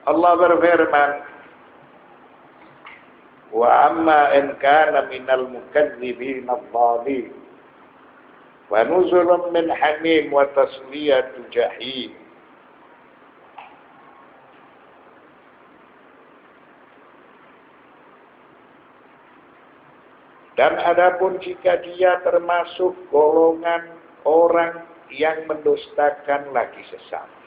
Allah berfirman, wa amma in kana minal mukadzibin adh-dhalin wa nuzulun min hamim wa tasliyatu jahim. Dan adapun jika dia termasuk golongan orang yang mendustakan lagi sesama,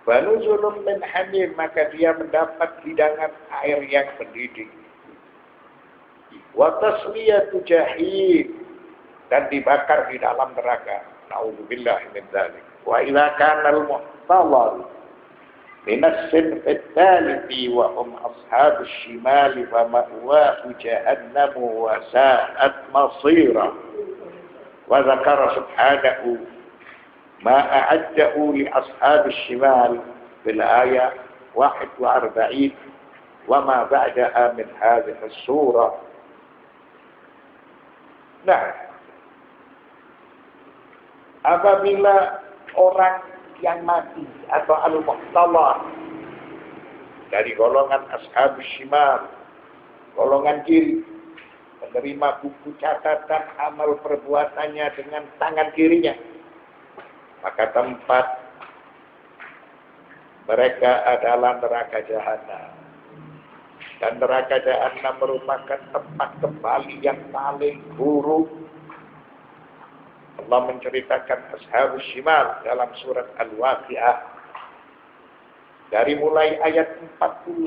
wa nuzulun min hamim, maka dia mendapat hidangan air yang mendidih, wa tasliyatu jahim, dan dibakar di dalam neraka. Nauzubillah min dzalik. Wa idza kana al-muhtalal min as-sinf ats-tsalith wa hum ashabus shimal fa ma'wahu jahannam wa sa'at masira. Wa dzakara subhanahu ma a'addahu li ashabis shimal fil ayah 41 wa ma ba'daha min hadhihi as-surah. Nah, apabila orang yang mati atau al-muhtalar dari golongan ashabus shimal, golongan kiri, menerima buku catatan amal perbuatannya dengan tangan kirinya, maka tempat mereka adalah neraka jahanam. Dan neraka jahanam merupakan tempat kembali yang paling buruk. Allah menceritakan ashabus shimal dalam surat Al-Waqi'ah dari mulai ayat 41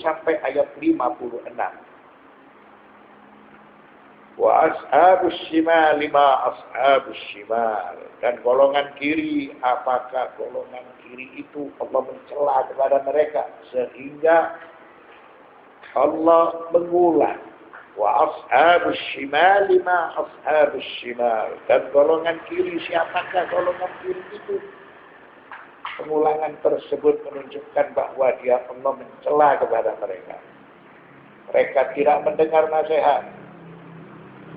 sampai ayat 56. Wa ashabus shimal ma ashabus shimal, dan golongan kiri, apakah golongan kiri itu? Allah mencela kepada mereka sehingga Allah mengulang, wa ashabus shimal ma ashabus shimal, dan golongan kiri, siapakah golongan kiri itu? Pengulangan tersebut menunjukkan bahwa dia Allah mencela kepada mereka. Mereka tidak mendengar nasihat,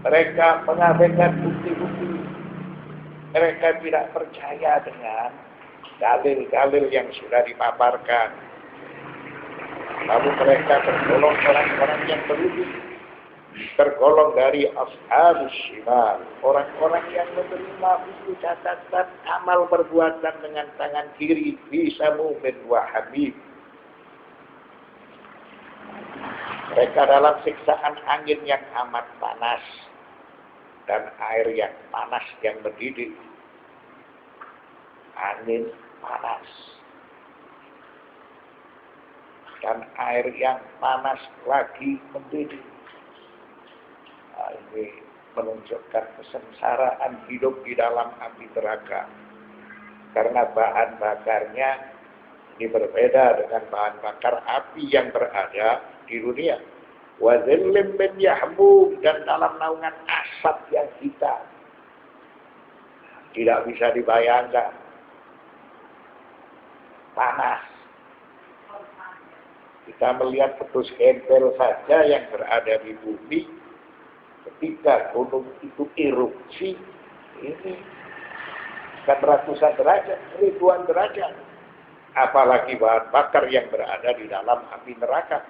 mereka mengabaikan bukti-bukti, mereka tidak percaya dengan dalil-dalil yang sudah dipaparkan. Lalu mereka tergolong orang-orang yang berugi, tergolong dari ashabus shimal, orang-orang yang menerima buku catatan amal perbuatan dengan tangan kiri, bisa mumin wa habib. Mereka dalam siksaan angin yang amat panas dan air yang panas yang mendidih. Angin panas dan air yang panas lagi mendidih. Nah, ini menunjukkan kesengsaraan hidup di dalam api neraka. Karena bahan bakarnya ini berbeda dengan bahan bakar api yang berada di dunia. Wa dhillim min yahmum, dan dalam naungan asap yang hitam. Tidak bisa dibayangkan. Panas. Kita melihat petus gempel saja yang berada di bumi, ketika gunung itu erupsi, ini kan ratusan derajat, ribuan derajat. Apalagi bahan bakar yang berada di dalam api neraka.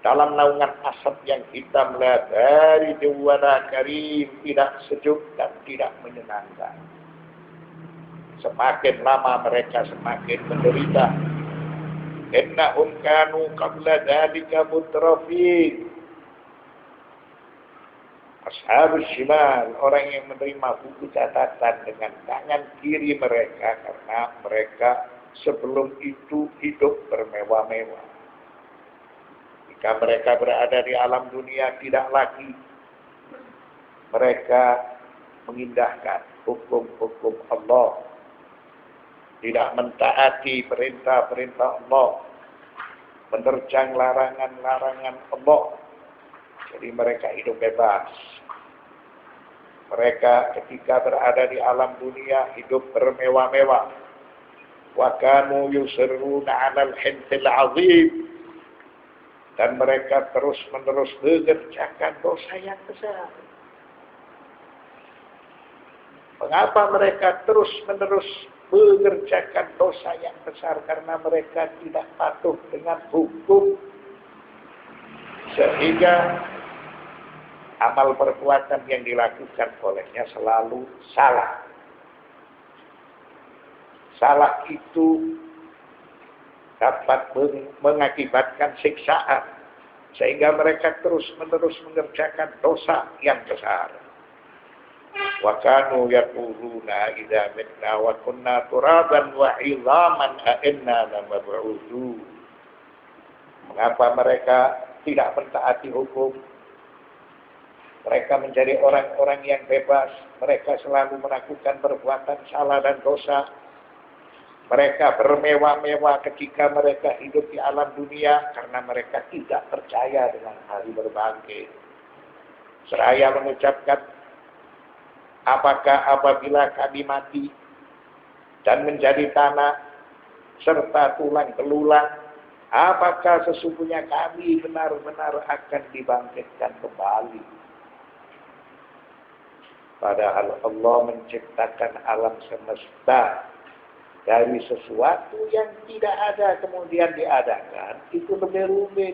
Dalam naungan asap yang hitam dari Dewana Karim, tidak sejuk dan tidak menyenangkan. Semakin lama mereka semakin menderita. Innahum kanu qabla dzalika mutrafin. Ashabus shimal, orang yang menerima buku catatan dengan tangan kiri mereka, karena mereka sebelum itu hidup bermewah-mewah. Jika mereka berada di alam dunia, tidak lagi mereka mengindahkan hukum-hukum Allah, tidak mentaati perintah-perintah Allah, menerjang larangan-larangan Allah. Jadi mereka hidup bebas. Mereka ketika berada di alam dunia hidup bermewah-mewah. Wa kanu yusirruna 'alal hintil 'azim. Dan mereka terus-menerus mengerjakan dosa yang besar. Mengapa mereka terus-menerus mengerjakan dosa yang besar karena mereka tidak patuh dengan hukum. Sehingga amal perbuatan yang dilakukan olehnya selalu salah. Salah itu dapat mengakibatkan siksaan. Sehingga mereka terus-menerus mengerjakan dosa yang besar. Wa kanu yaquluna idza mitna wa kunna turaban wa 'idhaman a inna lamab'udun. Mengapa mereka tidak mentaati hukum? Mereka menjadi orang-orang yang bebas. Mereka selalu melakukan perbuatan salah dan dosa. Mereka bermewah-mewah ketika mereka hidup di alam dunia karena mereka tidak percaya dengan hari berbangkit. Seraya mengucapkan, apakah apabila kami mati dan menjadi tanah serta tulang belulang, apakah sesungguhnya kami benar-benar akan dibangkitkan kembali? Padahal Allah menciptakan alam semesta dari sesuatu yang tidak ada kemudian diadakan, itu lebih rumit.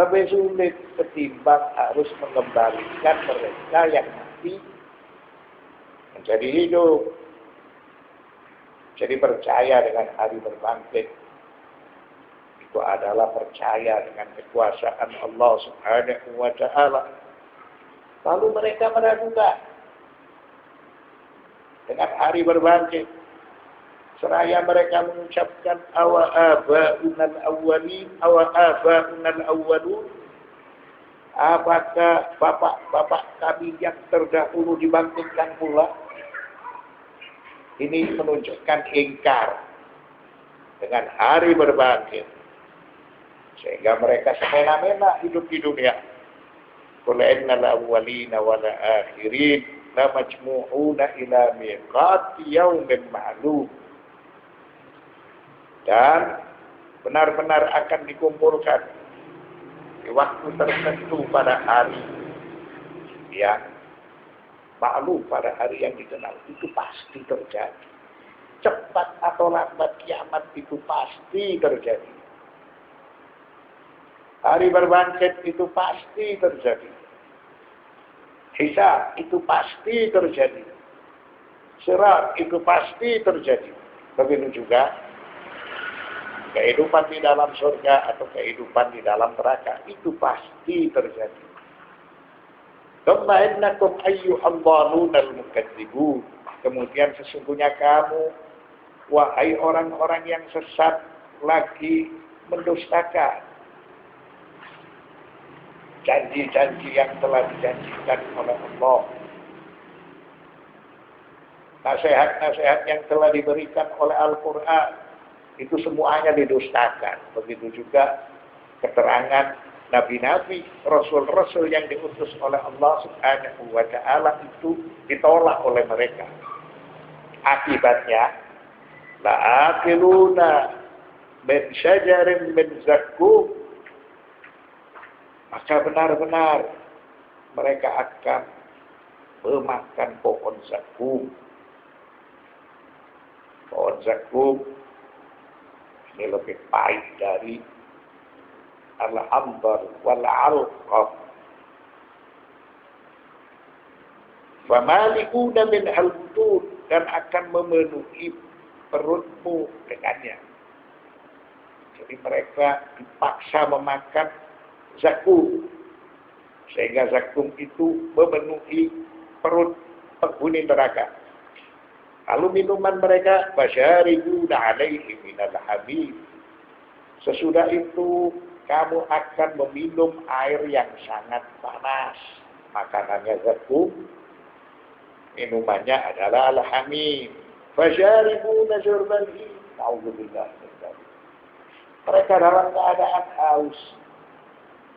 Lebih sulit ketimbang harus mengembalikan mereka yang mati menjadi hidup. Jadi percaya dengan hari berbangkit itu adalah percaya dengan kekuasaan Allah Subhanahu wa ta'ala. Lalu mereka meragukan dengan hari berbangkit. Seraya mereka mengucapkan awa aba'unal awwalin, awa aba'unal awwalun. Apakah bapak-bapak kami yang terdahulu dibangkitkan pula? Ini menunjukkan ingkar dengan hari berbangkit. Sehingga mereka semena-mena hidup di dunia. Qul innal awwalina wal akhirin la majmu'una ila miqati yaumin ma'lum. Dan benar-benar akan dikumpulkan di waktu tertentu pada hari yang maklum, pada hari yang dikenal. Itu pasti terjadi. Cepat atau lambat kiamat itu pasti terjadi. Hari berbangkit itu pasti terjadi. Hisab itu pasti terjadi. Sirat itu pasti terjadi. Begitu juga kehidupan di dalam surga atau kehidupan di dalam neraka itu pasti terjadi. Thumma innakum ayyuhal dhalunal mukadzibun. Kemudian sesungguhnya kamu, wahai orang-orang yang sesat, lagi mendustakan janji-janji yang telah dijanjikan oleh Allah. Nasihat-nasihat yang telah diberikan oleh Al-Quran itu semuanya didustakan. Begitu juga keterangan nabi-nabi, rasul-rasul yang diutus oleh Allah Subhanahu wa ta'ala itu ditolak oleh mereka. Akibatnya, la'akiluna min syajarin min zakkum. Maka benar-benar mereka akan memakan pohon zakum. Pohon zakum ini lebih pahit dari al-ambar wal-alqam. Wa malikuna min al-butun, dan akan memenuhi perutmu dengannya. Jadi mereka dipaksa memakan zakum, sehingga zakum itu memenuhi perut penghuni neraka. Lalu minuman mereka basyaribuna alaihi minal hamim. Sesudah itu kamu akan meminum air yang sangat panas. Makanannya zakum, minumannya adalah al-hamim. Basyaribuna syurbanhi. Nauzubillah min dzalik. Mereka dalam keadaan haus.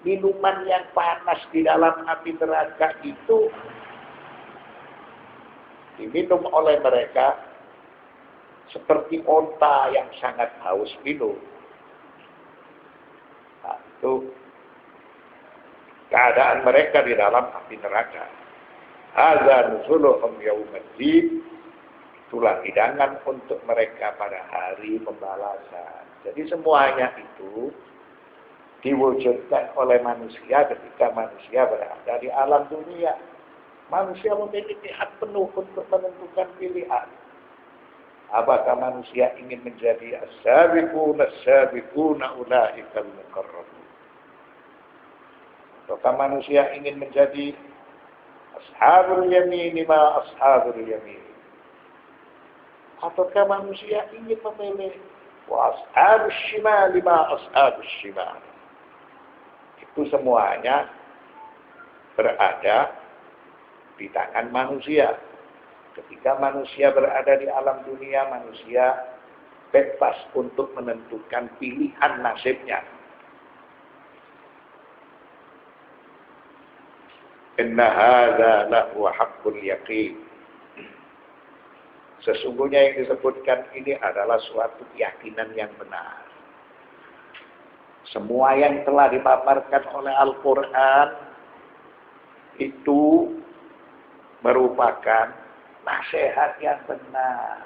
Minuman yang panas di dalam api neraka itu diminum oleh mereka seperti onta yang sangat haus minum. Nah, itu keadaan mereka di dalam api neraka. Hadza nuzuluhum yaumiddin. Itulah hidangan untuk mereka pada hari pembalasan. Jadi semuanya itu diwujudkan oleh manusia ketika manusia berada di alam dunia. Manusia memiliki hak penuh untuk menentukan pilihan. Apakah manusia ingin menjadi as-sabiquna as-sabiquna ulaikal muqarrabun? Ataukah manusia ingin menjadi ashabul yamin ma ashabul yamin? Ataukah manusia ingin memilih wa ashabus shimal ma ashabus shimal? Itu semuanya berada di tangan manusia. Ketika manusia berada di alam dunia, manusia bebas untuk menentukan pilihan nasibnya. Inna hadza lahu haqqul yaqin. Sesungguhnya yang disebutkan ini adalah suatu keyakinan yang benar. Semua yang telah dipaparkan oleh Al-Quran itu merupakan nasihat yang benar.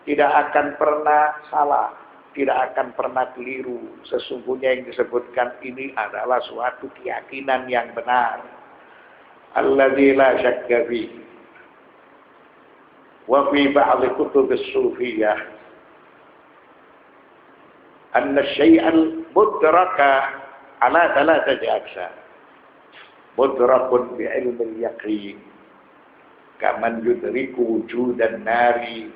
Tidak akan pernah salah, tidak akan pernah keliru. Sesungguhnya yang disebutkan ini adalah suatu keyakinan yang benar. Alladzi la syakka fihi. Wa fi ba'd kutub as-sufiyah anna syai'al mudraka ala thalathati aqsam. Mudrakun bi ilmi al-yaqin kaman yudriku wujudan nari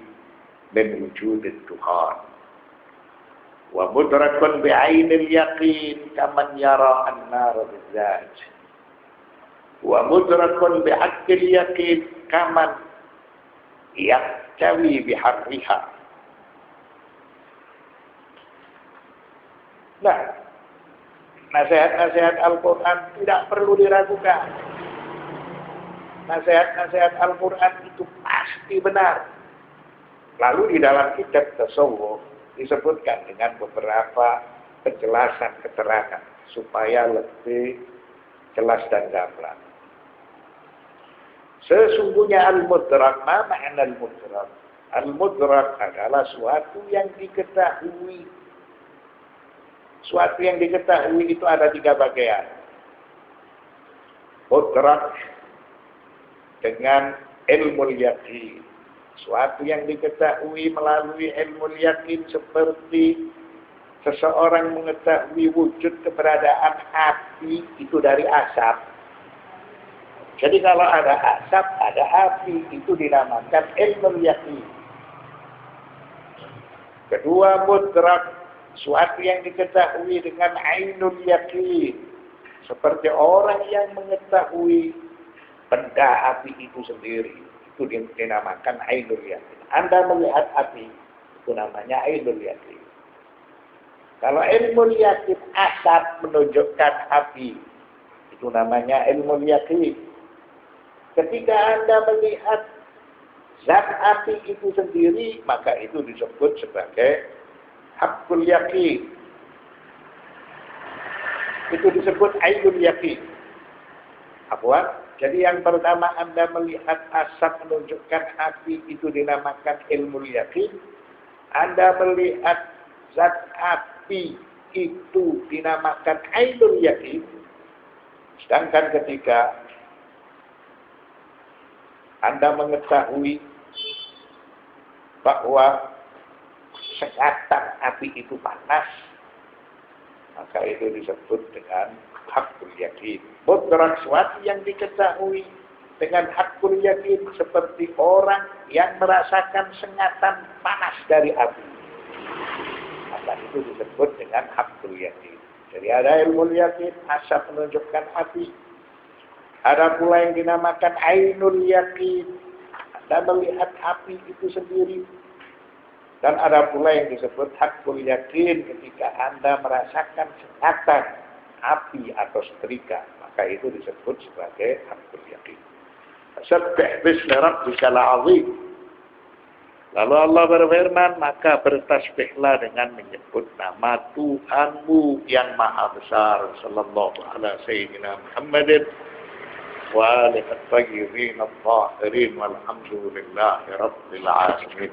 min wujudid dukhan. Wa mudrakun bi ainil yaqin kaman yara an-nar bizzat. Wa mudrakun bi haqqil yaqin kaman yaktawi biharriha. Nah, nasihat-nasihat Al-Quran tidak perlu diragukan. Nasihat-nasihat Al-Quran itu pasti benar. Lalu di dalam kitab tasawuf disebutkan dengan beberapa penjelasan keterangan supaya lebih jelas dan gamblang. Sesungguhnya al-mudrak, apa makna al-mudrak? Al-mudrak adalah suatu yang diketahui. Suatu yang diketahui itu ada 3 bagian. Mudrak dengan ilmu yakin. Suatu yang diketahui melalui ilmu yakin seperti seseorang mengetahui wujud keberadaan api itu dari asap. Jadi kalau ada asap, ada api, itu dinamakan ilmu yakin. Kedua, mudrak, suatu yang diketahui dengan ainul yakin. Seperti orang yang mengetahui benda api itu sendiri. Itu dinamakan ainul yakin. Anda melihat api, itu namanya ainul yakin. Kalau ilmu yakin, asap menunjukkan api, itu namanya ilmu yakin. Ketika Anda melihat zat api itu sendiri, maka itu disebut sebagai haqqul yaqin. Itu disebut ainul yaqin. Apa? Jadi yang pertama Anda melihat asap menunjukkan api, itu dinamakan ilmu yaqin. Anda melihat zat api itu dinamakan ainul yaqin. Sedangkan ketika Anda mengetahui bahwa sengatan api itu panas, maka itu disebut dengan haqqul yakin. Mudrak, suatu yang diketahui dengan haqqul yakin, seperti orang yang merasakan sengatan panas dari api, maka itu disebut dengan haqqul yakin. Jadi ada ilmu yakin, asap menunjukkan api. Ada pula yang dinamakan ainul yakin. Anda melihat api itu sendiri. Dan ada pula yang disebut haqqul yakin ketika Anda merasakan sengatan api atau setrika. Maka itu disebut sebagai haqqul yakin. Sabbih bismi rabbikal azim. Lalu Allah berfirman, maka bertasbihlah dengan menyebut nama Tuhanmu yang maha besar. Sallallahu alaihi wasallam Muhammadin وآله الطيبين الطاهرين والحمد لله رب العالمين.